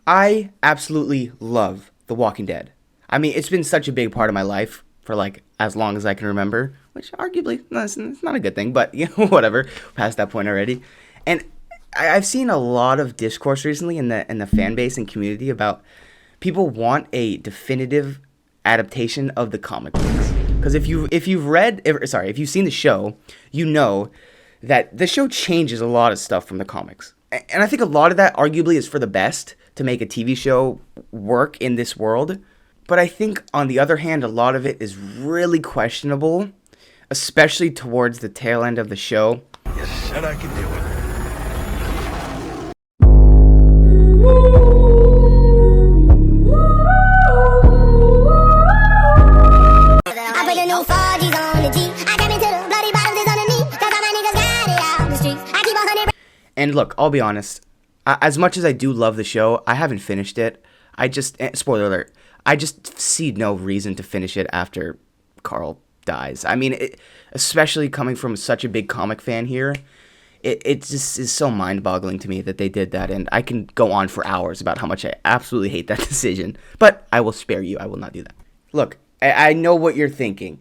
I absolutely love The Walking Dead. I mean, it's been such a big part of my life for like as long as I can remember, which arguably no, it's not a good thing, but whatever. Past that point already. And I've seen a lot of discourse recently in the fan base and community about people want a definitive adaptation of the comic books. Because if you've seen the show, you know that the show changes a lot of stuff from the comics. And I think a lot of that arguably is for the best to make a TV show work in this world. But I think on the other hand, a lot of it is really questionable, especially towards the tail end of the show. You said I could do it. And look, I'll be honest. As much as I do love the show, I haven't finished it. Spoiler alert, I just see no reason to finish it after Carl dies. I mean, especially coming from such a big comic fan here, it just is so mind-boggling to me that they did that. And I can go on for hours about how much I absolutely hate that decision. But I will spare you. I will not do that. Look, I know what you're thinking.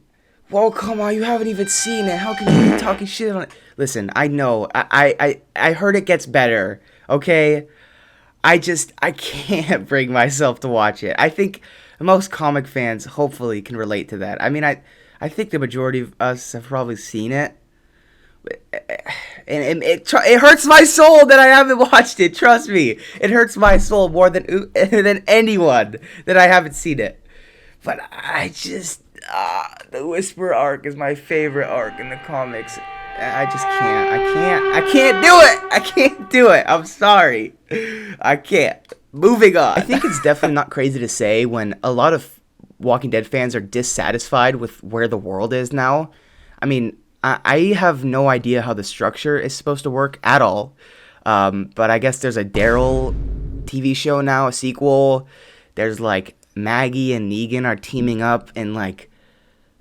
Well, come on, you haven't even seen it. How can you be talking shit on it? Listen, I know. I heard it gets better, okay? I can't bring myself to watch it. I think most comic fans hopefully can relate to that. I mean, I think the majority of us have probably seen it. And it hurts my soul that I haven't watched it. Trust me. It hurts my soul more than anyone that I haven't seen it. But the Whisper arc is my favorite arc in the comics. I just can't. I can't do it. I can't do it. I'm sorry. I can't. Moving on. I think it's definitely not crazy to say when a lot of Walking Dead fans are dissatisfied with where the world is now. I mean, I have no idea how the structure is supposed to work at all. But I guess there's a Daryl TV show now, a sequel. There's like Maggie and Negan are teaming up in like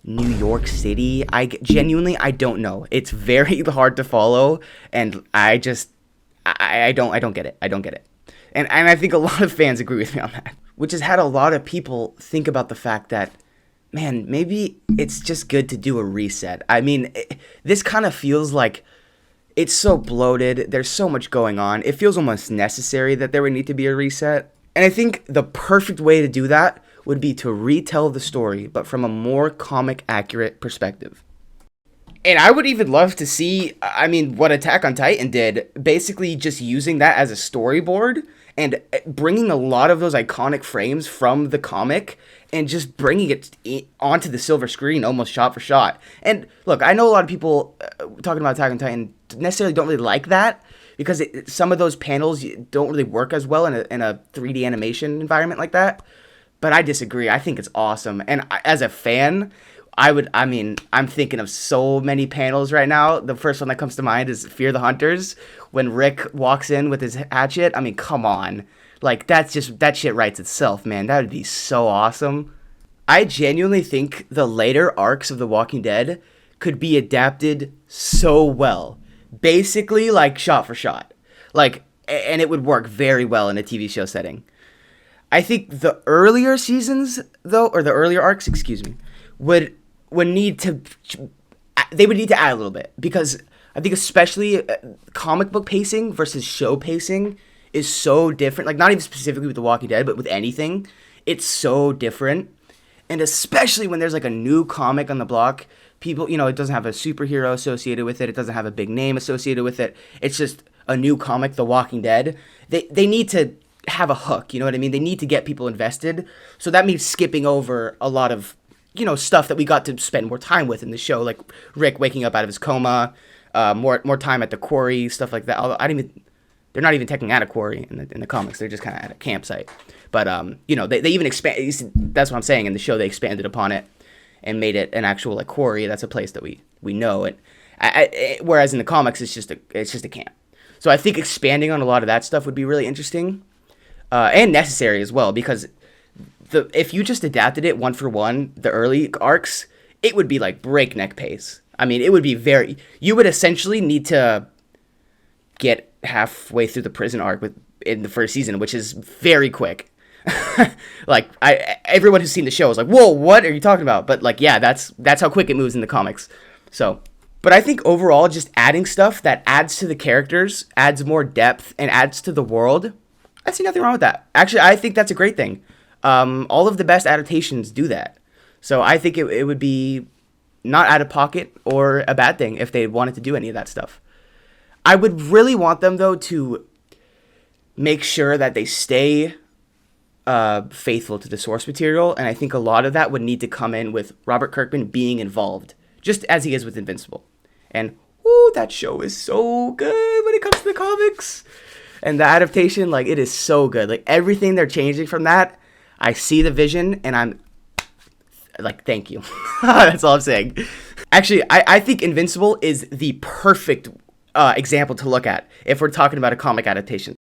New York City. I don't know. It's very hard to follow, and I don't get it. I don't get it. And I think a lot of fans agree with me on that, which has had a lot of people think about the fact that, man, maybe it's just good to do a reset. I mean, this kind of feels like it's so bloated. There's so much going on. It feels almost necessary that there would need to be a reset. And I think the perfect way to do that would be to retell the story, but from a more comic accurate perspective. And I would even love to see, I mean, what Attack on Titan did, basically just using that as a storyboard and bringing a lot of those iconic frames from the comic and just bringing it onto the silver screen almost shot for shot. And look, I know a lot of people talking about Attack on Titan necessarily don't really like that because some of those panels don't really work as well in a 3D animation environment like that. But I disagree. I think it's awesome. And as a fan, I'm thinking of so many panels right now. The first one that comes to mind is Fear the Hunters, when Rick walks in with his hatchet. I mean, come on. Like, that shit writes itself, man. That would be so awesome. I genuinely think the later arcs of The Walking Dead could be adapted so well. Basically, like, shot for shot. Like, and it would work very well in a TV show setting. I think the earlier seasons, though, or the earlier arcs, would need to add a little bit, because I think especially comic book pacing versus show pacing is so different. Like, not even specifically with The Walking Dead, but with anything, it's so different. And especially when there's like a new comic on the block, people, it doesn't have a superhero associated with it. It doesn't have a big name associated with it. It's just a new comic, The Walking Dead. They need to have a hook, you know what I mean? They need to get people invested. So that means skipping over a lot of, stuff that we got to spend more time with in the show, like Rick waking up out of his coma, more time at the quarry, stuff like that. Although they're not even technically at a quarry in the comics. They're just kind of at a campsite. But they even expand. That's what I'm saying. In the show, they expanded upon it and made it an actual like quarry. That's a place that we know. And whereas in the comics, it's just a camp. So I think expanding on a lot of that stuff would be really interesting. And necessary as well, because if you just adapted it one for one, the early arcs, it would be like breakneck pace. I mean, it would be you would essentially need to get halfway through the prison arc in the first season, which is very quick. Like everyone who's seen the show is like, whoa, what are you talking about? But like, yeah, that's how quick it moves in the comics. So, but I think overall, just adding stuff that adds to the characters, adds more depth, and adds to the world, I see nothing wrong with that. Actually, I think that's a great thing. All of the best adaptations do that. So I think it would be not out of pocket or a bad thing if they wanted to do any of that stuff. I would really want them, though, to make sure that they stay faithful to the source material, and I think a lot of that would need to come in with Robert Kirkman being involved, just as he is with Invincible. And that show is so good when it comes to the comics. And the adaptation, like, it is so good. Like, everything they're changing from that, I see the vision, and I'm like, thank you. That's all I'm saying. Actually, I think Invincible is the perfect example to look at if we're talking about a comic adaptation.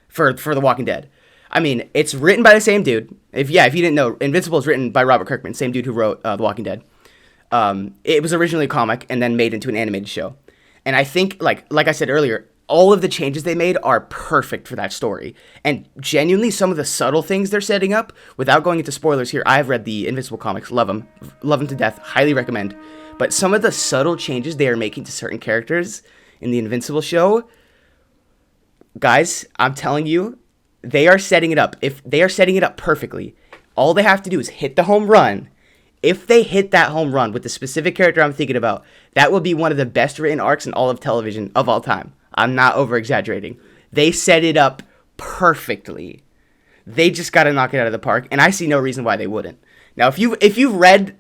For The Walking Dead. I mean, it's written by the same dude. If you didn't know, Invincible is written by Robert Kirkman, same dude who wrote The Walking Dead. It was originally a comic and then made into an animated show. And I think, like I said earlier, all of the changes they made are perfect for that story. And genuinely, some of the subtle things they're setting up, without going into spoilers here, I've read the Invincible comics, love them to death, highly recommend. But some of the subtle changes they are making to certain characters in the Invincible show, guys, I'm telling you, they are setting it up. If they are setting it up perfectly, all they have to do is hit the home run. If they hit that home run with the specific character I'm thinking about, that will be one of the best written arcs in all of television of all time. I'm not over-exaggerating. They set it up perfectly. They just got to knock it out of the park, and I see no reason why they wouldn't. Now, if you've read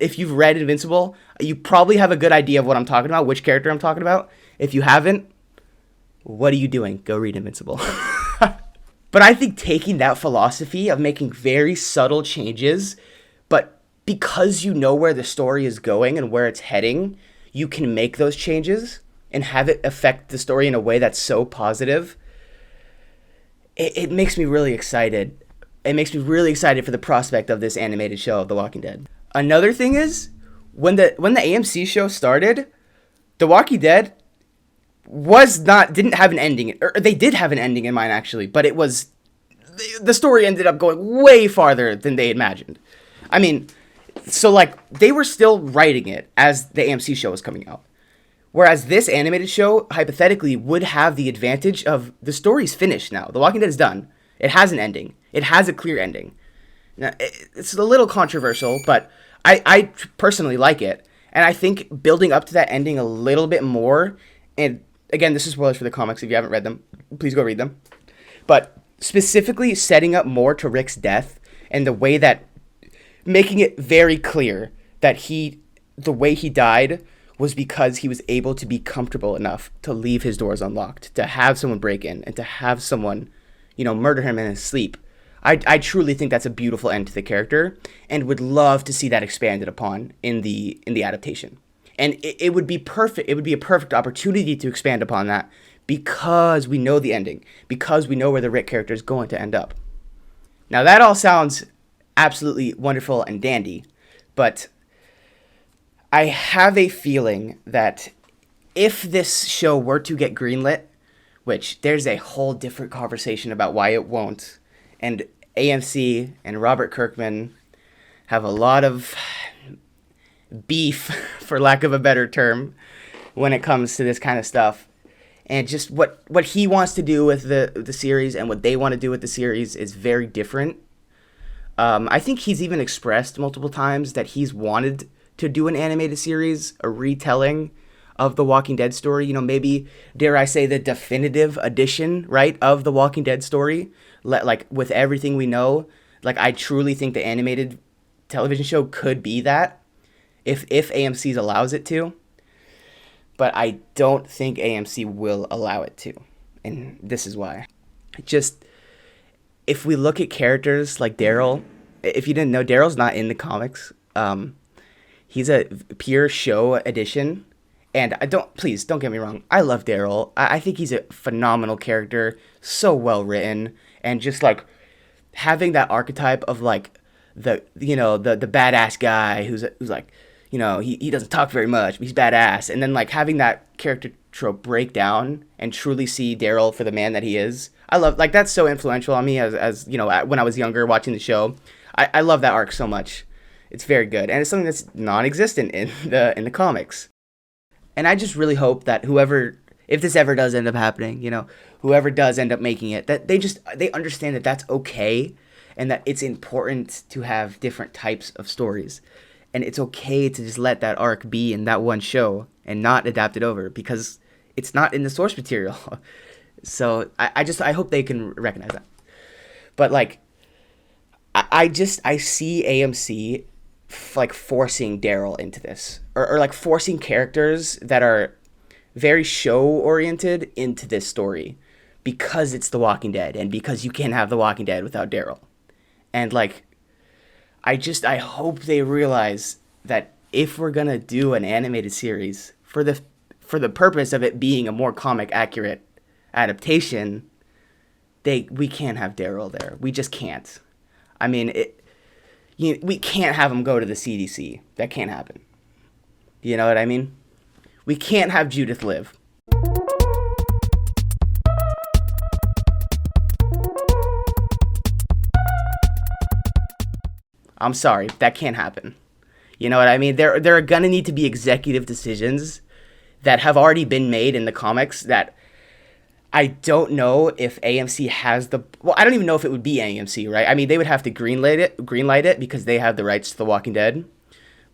Invincible, you probably have a good idea of what I'm talking about, which character I'm talking about. If you haven't, what are you doing? Go read Invincible. But I think taking that philosophy of making very subtle changes, but because you know where the story is going and where it's heading, you can make those changes and have it affect the story in a way that's so positive. It makes me really excited. It makes me really excited for the prospect of this animated show of The Walking Dead. Another thing is, when the AMC show started, The Walking Dead didn't have an ending, or they did have an ending in mind actually, but it was, the story ended up going way farther than they imagined. I mean, so like, they were still writing it as the AMC show was coming out. Whereas this animated show, hypothetically, would have the advantage of the story's finished now. The Walking Dead is done. It has an ending. It has a clear ending. Now, it's a little controversial, but I personally like it. And I think building up to that ending a little bit more, and again, this is spoilers for the comics. If you haven't read them, please go read them. But specifically setting up more to Rick's death and the way that, making it very clear that the way he died was because he was able to be comfortable enough to leave his doors unlocked, to have someone break in, and to have someone, murder him in his sleep. I truly think that's a beautiful end to the character, and would love to see that expanded upon in the adaptation. And it would be perfect. It would be a perfect opportunity to expand upon that because we know the ending, because we know where the Rick character is going to end up. Now that all sounds absolutely wonderful and dandy, but I have a feeling that if this show were to get greenlit, which there's a whole different conversation about why it won't, and AMC and Robert Kirkman have a lot of beef, for lack of a better term, when it comes to this kind of stuff. And just what he wants to do with the series and what they want to do with the series is very different. I think he's even expressed multiple times that he's wanted to do an animated series, a retelling of the Walking Dead story. Maybe, dare I say, the definitive edition, right, of the Walking Dead story. Like, with everything we know, like, I truly think the animated television show could be that, if AMC allows it to. But I don't think AMC will allow it to. And this is why. Just, if we look at characters like Daryl, if you didn't know, Daryl's not in the comics. He's a pure show addition. And please don't get me wrong, I love Daryl. I think he's a phenomenal character, so well written, and just like having that archetype of like the badass guy who's like, he doesn't talk very much, but he's badass. And then like having that character trope break down and truly see Daryl for the man that he is. I love, like, that's so influential on me as when I was younger watching the show. I love that arc so much. It's very good, and it's something that's non-existent in the comics. And I just really hope that if this ever does end up happening, whoever does end up making it, that they understand that that's okay, and that it's important to have different types of stories, and it's okay to just let that arc be in that one show and not adapt it over because it's not in the source material. So I hope they can recognize that. But like, I see AMC like forcing Daryl into this, or like forcing characters that are very show oriented into this story because it's The Walking Dead and because you can't have The Walking Dead without Daryl. And like, I hope they realize that if we're gonna do an animated series for the purpose of it being a more comic accurate adaptation, we can't have Daryl there. We just can't. I mean, we can't have him go to the CDC. That can't happen. You know what I mean? We can't have Judith live. I'm sorry, that can't happen. You know what I mean? There are gonna need to be executive decisions that have already been made in the comics that I don't know if AMC has I don't even know if it would be AMC, right? I mean, they would have to greenlight it because they have the rights to The Walking Dead,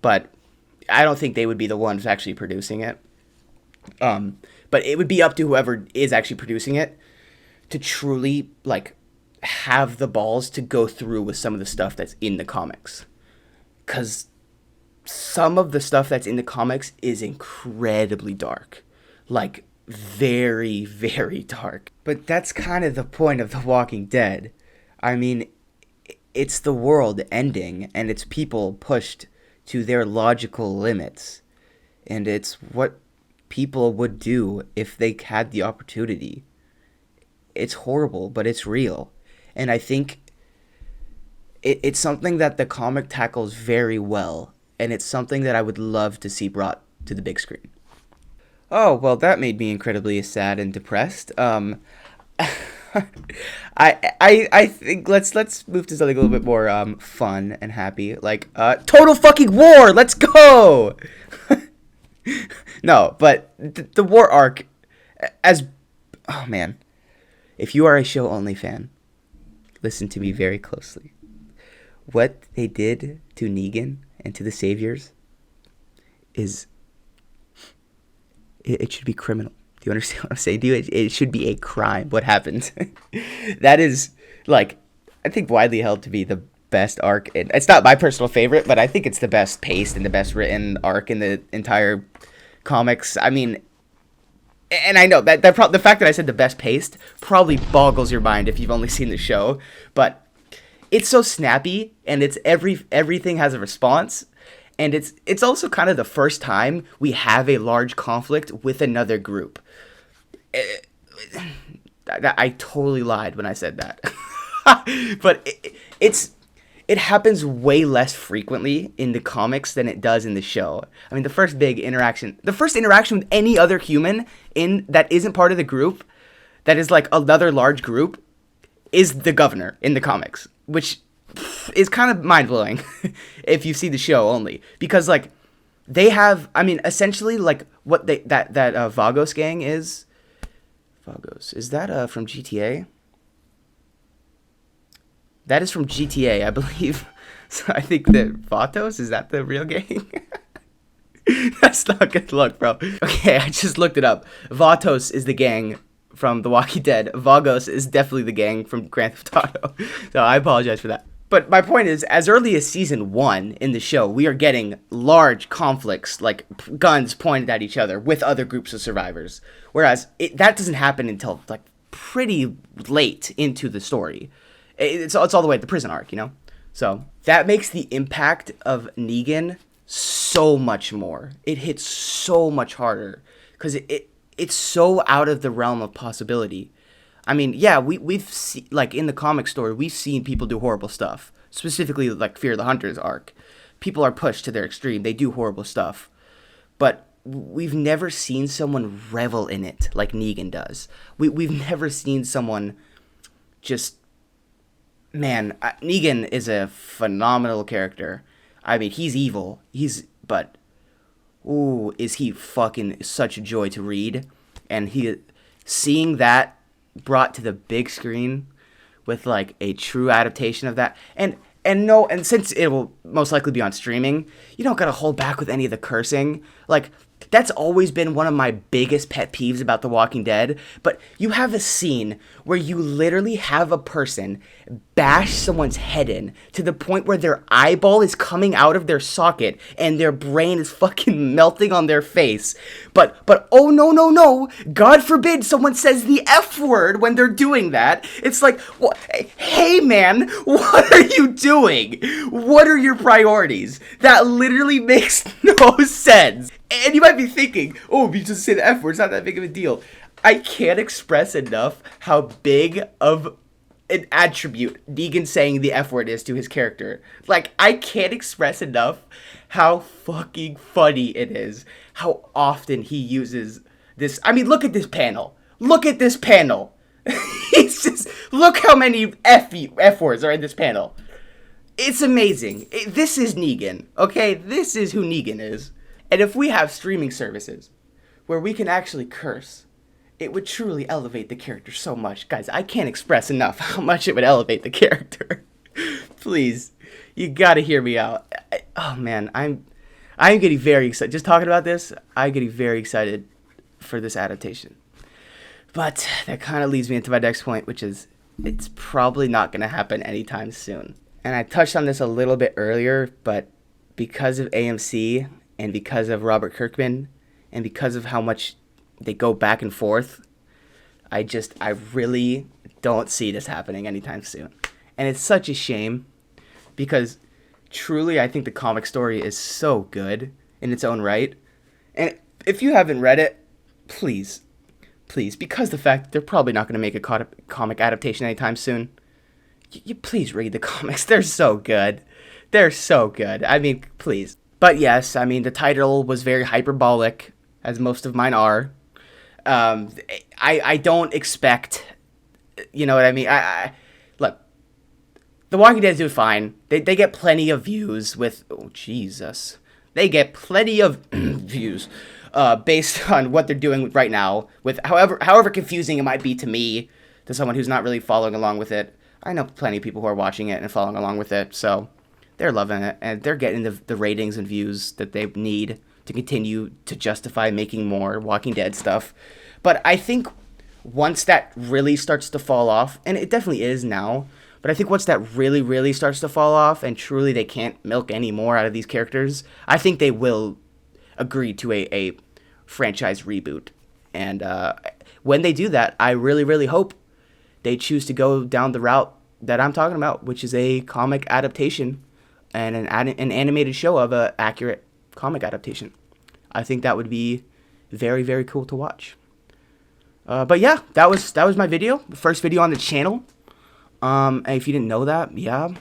but I don't think they would be the ones actually producing it. But it would be up to whoever is actually producing it to truly like have the balls to go through with some of the stuff that's in the comics, because some of the stuff that's in the comics is incredibly dark, like very, very dark. But that's kind of the point of The Walking Dead. I mean, it's the world ending, and it's people pushed to their logical limits, and it's what people would do if they had the opportunity. It's horrible, but it's real, and I think it's something that the comic tackles very well, and it's something that I would love to see brought to the big screen. Oh, well, that made me incredibly sad and depressed. I think let's move to something a little bit more fun and happy, like Total fucking War. Let's go. No, but the war arc, oh man, if you are a show only fan, listen to me very closely. What they did to Negan and to the Saviors is, it should be criminal. Do you understand what I'm saying? It should be a crime what happened. That is, like, I think widely held to be the best arc. It's not my personal favorite, but I think it's the best paced and the best written arc in the entire comics. I mean, and I know that the fact that I said the best paced probably boggles your mind if you've only seen the show, but it's so snappy, and it's everything has a response. And it's also kind of the first time we have a large conflict with another group. I totally lied when I said that. But it happens way less frequently in the comics than it does in the show. I mean, the first interaction with any other human that isn't part of the group, that is like another large group, is the governor in the comics, which is kind of mind-blowing if you see the show only, because like they have, I mean, essentially like what that Vagos gang is. Vagos, is that from GTA? That is from GTA, I believe. So I think that Vatos, is that the real gang? That's not good luck, bro. Okay, I just looked it up. Vatos is the gang from The Walking Dead. Vagos is definitely the gang from Grand Theft Auto. So I apologize for that. But my point is, as early as season 1 in the show, we are getting large conflicts, like guns pointed at each other with other groups of survivors. Whereas that doesn't happen until like pretty late into the story. It's all the way at the prison arc, So that makes the impact of Negan so much more. It hits so much harder because it's so out of the realm of possibility. I mean, yeah, we've seen, like in the comic story, we've seen people do horrible stuff, specifically like Fear the Hunters arc. people are pushed to their extreme. They do horrible stuff. But we've never seen someone revel in it like Negan does. We've never seen someone just... Man, Negan is a phenomenal character. I mean, he's evil. But... Ooh, is he fucking such a joy to read. And seeing that brought to the big screen with, like, a true adaptation of that. And since it will most likely be on streaming, you don't gotta hold back with any of the cursing. Like, that's always been one of my biggest pet peeves about The Walking Dead. But you have a scene where you literally have a person bash someone's head in to the point where their eyeball is coming out of their socket and their brain is fucking melting on their face. But oh no, God forbid someone says the F word when they're doing that. It's like, hey man, what are you doing? What are your priorities? That literally makes no sense. And you might be thinking, oh, if you just say the F word, it's not that big of a deal. I can't express enough how big of an attribute Negan saying the F word is to his character. Like, I can't express enough how fucking funny it is. How often he uses this. I mean, look at this panel. Look at this panel. It's just, look how many F words are in this panel. It's amazing. This is Negan, okay? This is who Negan is. And if we have streaming services where we can actually curse, it would truly elevate the character so much. Guys, I can't express enough how much it would elevate the character. Please, you gotta hear me out. Oh man, I'm getting very excited. Just talking about this, I'm getting very excited for this adaptation. But that kind of leads me into my next point, which is it's probably not gonna happen anytime soon. And I touched on this a little bit earlier, but because of AMC and because of Robert Kirkman and because of how much they go back and forth, I really don't see this happening anytime soon. And it's such a shame because truly I think the comic story is so good in its own right. And if you haven't read it, please, because the fact that they're probably not going to make a comic adaptation anytime soon, you please read the comics. They're so good. They're so good. I mean, please. But yes, I mean, the title was very hyperbolic, as most of mine are. I don't expect, you know what I mean? Look, The Walking Dead do fine. They get plenty of views with, oh, Jesus. They get plenty of views based on what they're doing right now, with however confusing it might be to me, to someone who's not really following along with it. I know plenty of people who are watching it and following along with it, so they're loving it, and they're getting the ratings and views that they need to continue to justify making more Walking Dead stuff. But I think once that really starts to fall off, and it definitely is now, but I think once that really, really starts to fall off and truly they can't milk any more out of these characters, I think they will agree to a franchise reboot. And when they do that, I really, really hope they choose to go down the route that I'm talking about, which is a comic adaptation and an animated show of an accurate comic adaptation. I think that would be very, very cool to watch. But yeah, that was my video, the first video on the channel. And if you didn't know that, yeah,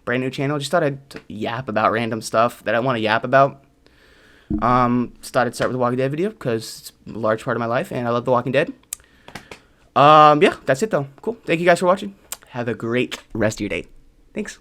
brand new channel. Just thought I'd yap about random stuff that I want to yap about. Thought I'd start with the Walking Dead video because it's a large part of my life and I love The Walking Dead. Yeah, that's it though. Cool. Thank you guys for watching. Have a great rest of your day. Thanks.